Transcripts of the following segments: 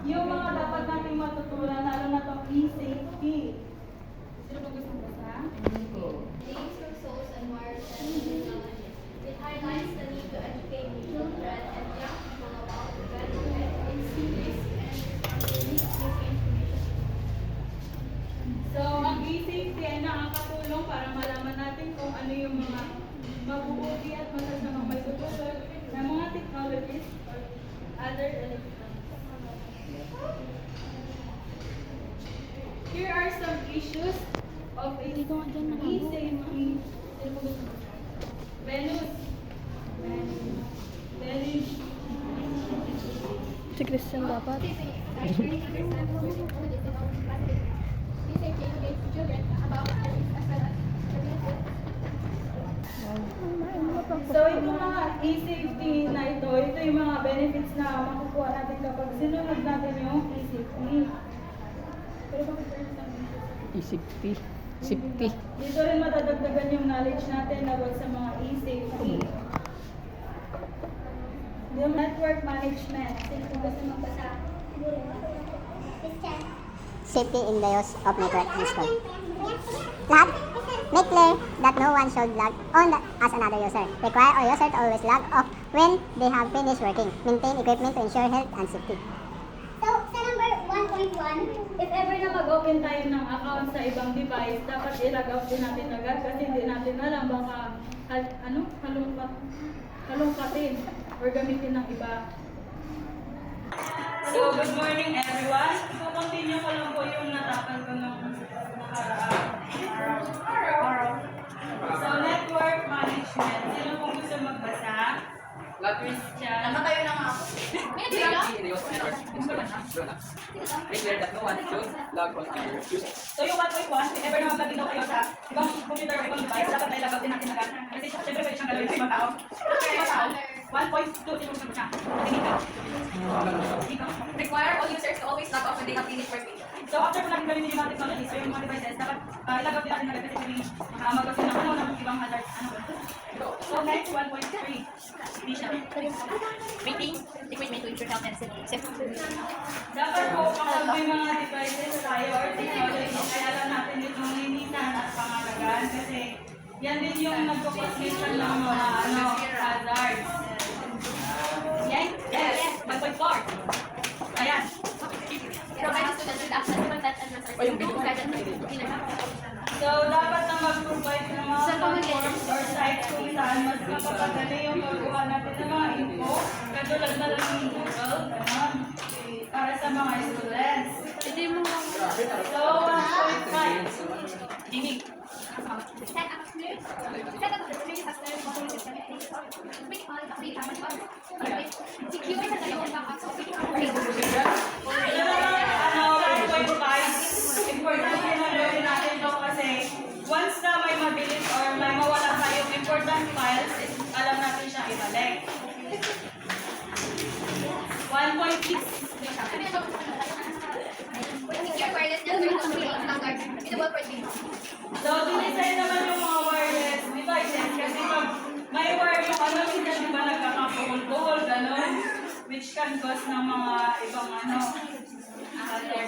Yung mga dapat nating matutunan, lalo na itong e-safety. Sino ba gusto mo sa? Names of souls and marks and technology. It highlights the need to educate children and young people about the benefit, its risk, and responsibilities with information. So, ang e-safety ay nakakatulong para malaman natin kung ano yung mga mabubuti at masasamang may tutulog ng mga technologies or other electronics. Here are some issues of e-safety. Venus. Venus. Si Christian dapat. So, itong mga e-safety na ito yung mga benefits na makukuha natin kapag sinunod natin yung e-safety. Pero bakit Safety. Safety. dito rin madadagdagan yung knowledge natin about sa mga e-safety. Yung network management. Sino kung gusto magbasa? Safety in the use of network in school. Log. Make clear that no one should log on as another user. Require all user to always log off when they have finished working. Maintain equipment to ensure health and safety. So, sa number 1.1, If ever na mag-open tayo ng account sa ibang device, dapat i-log out din natin agad kasi hindi natin alam baka halungkatin or gamitin ng iba. So, good morning everyone. So, continue ko lang po yung natapal ko ng nakaraan. Araw. So, network management. Sino pong gusto magbasa? Christian. tayo na nga ako. So yung 1.1, if ever na magkakita kayo sa ibang computer or ibang device, dapat ay lagag din natin agad. Kasi syempre pwede siyang gagawin sa ibang tao. Ibang tao, 1.2, sino gusto mo siya? Ikaw. Require all users to always log off when they have finished working. So after po natin gawin yung mga technologies, so yung mga devices, dapat ilagag din natin agad kasi pwede magkasin ng ng ibang hazard. So next, 1.3. Hindi siya. Rating, equipment to ensure health and safety. Dapat po kapag may mga devices tayo or technologies, ay alam natin itong linisan at pangalagaan kasi yan din yung nagpapaslitan ng mga hazards. Yes? Yes. 1.4. Ayan. Provide students with access to content and resources to guide and So, dapat na mag-provide ng mga platforms or sites kung saan mas mapapadali yung pagkuha natin ng mga info, katulad na lang yung Google, gano'n, para sa mga students. So, 1.5. Dinig. Importante na gawin natin to kasi once na may mabilis or may mawala tayong important files, alam natin siya ibalik. 1.6. So, dinisign naman yung mga wireless devices kasi pag may wire yung ano, minsan di ba nagkakapuhol-puhol, gano'n, which can cause ng mga ibang hazards. Okay.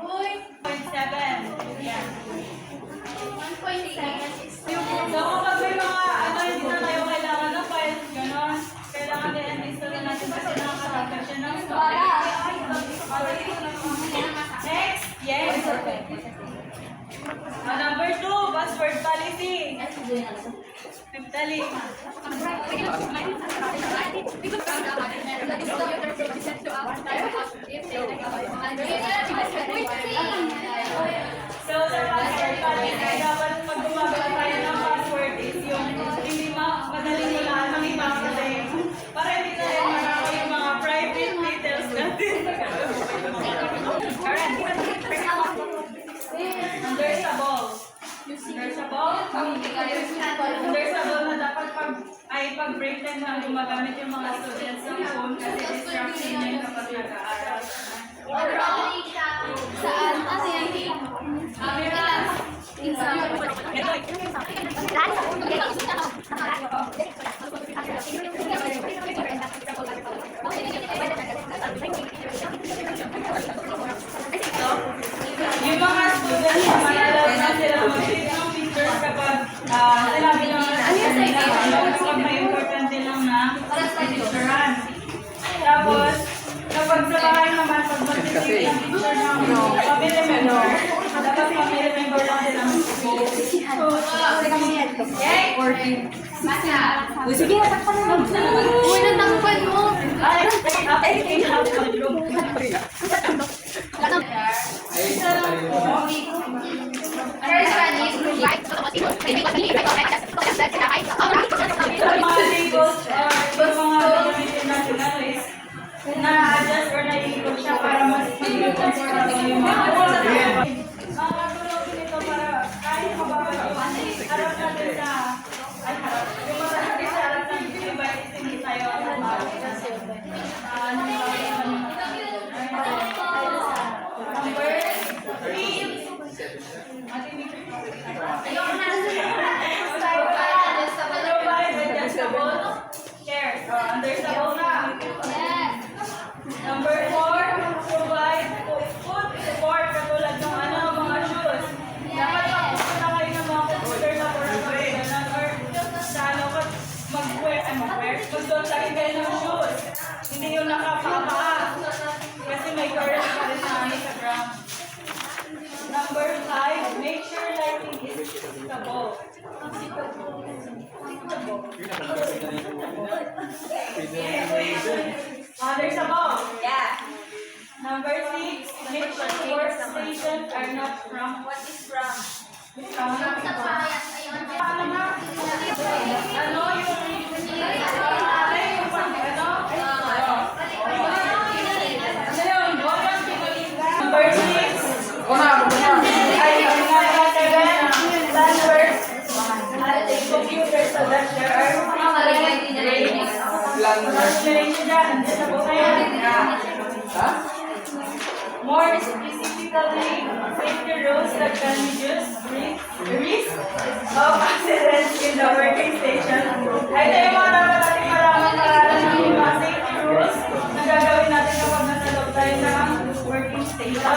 1.7. Yan. So, kapag may mga hindi na tayo kailangan ng files, gano'n, kailangan din install natin kasi nakakasaka siya ng storage. Next, yes. Number 2, password policy. Pimtali. So, sa password policy, dapat pag gumagawa tayo ng password is yung hindi madaling walaan ng iba kasi para hindi na rin marami yung mga private details natin. Alright. Understandable na dapat pag-break time na gumagamit yung mga students ng phone kasi distraction yun kapag nag-aaral. Saan? Ano yan? Ito. Okay? 14. Sige, natakpan na lang. Uy, natakpan mo! Ay, First one is right. mga labels or mga gamitin natin is na-adjust or na-equal siya para mas maging comfortable yung mga tulog nito para kahit mababa yung harap natin sa yung mata natin sa harap ng device hindi tayo number 3 provide adjustable chairs. Understandable na. Number 4, provide foot support katulad ng mga shoes. Dapat mag-uso na kayo ng mga computer na laboratory or sa magsuot lagi kayo ng shoes. Hindi yung nakapapa. Kasi may current pa rin sa ground. Number 5, make sure lighting is stable. There's a ball. Yeah. Number 6, make sure workstations are not from. What is from? From? Paano nga? Ano yung number 6. Ay, ang nagkatagan landworks at a computer so that there are more specifically, safety rules that can reduce risk of accidents in the working station. Ay, ito yung mga dapat natin malaman para ng mga safety rules na gagawin natin kapag nasa loob tayo ng working station.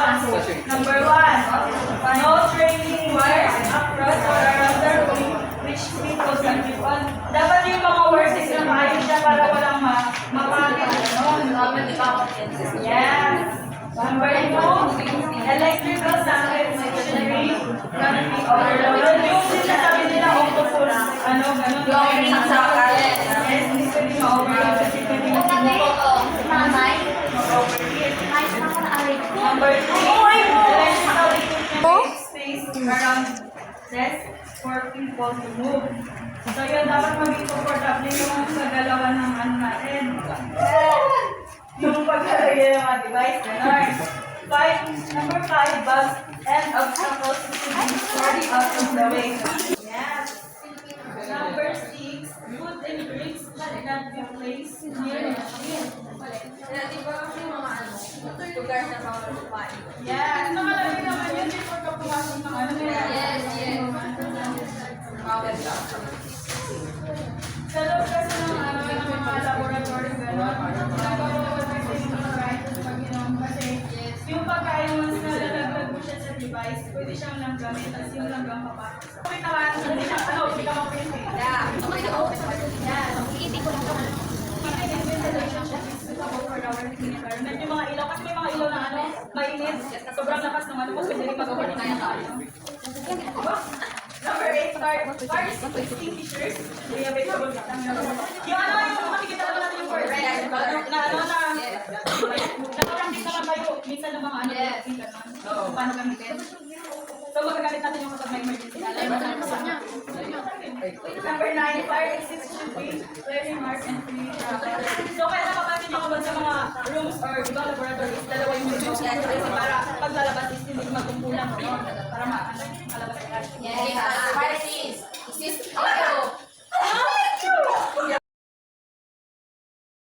Number 1, no trailing wires across or around the room which people can keep on. Dapat yung mga workers na maayos siya para walang mapagod. Yes. Number 2, electrical socket machinery can be overloaded. Yung sinasabi nila, octopus, ganun. Yes, hindi pwede ma-overload kasi pwede Number 3, electrical equipment space around desk for people to move. So yun, dapat maging comfortable yung gagalawan ng natin. Yung paglalagay ng mga device, gano'n. Number 5, bugs and obstacles to be sorted out of the way. Yes. Number 6, food and drinks should not be placed near the machine. Yes. Nakalagay naman yun before ka pumasok ng Yes. Sa loob kasi ng mga laboratory, gano'n. Yung pagkain once na lalaglag mo siya sa device, pwede siyang langgamin, tapos yung langgang papasok. Okay naman, hindi ka ma-print eh. Yeah. Iiti ko lang naman. Ventilation siya is suitable for our working environment. Yung mga ilaw, kasi may mga ilaw na mainit, sobrang lakas ng mas pwede rin mag-overnight na tayo. Number 8, fire extinguishers. Yung makikita naman natin yung fire nakapractice naman kayo. Minsan ng mga paano gamitin. So magagamit natin yung kapag may emergency. Number 9, fire exit should be very marked and free. So kaya napapansin nyo kapag sa mga rooms or ibang laboratories, dalawa yung windows para paglalabas is hindi magkumpulang para malabas agad. Yes.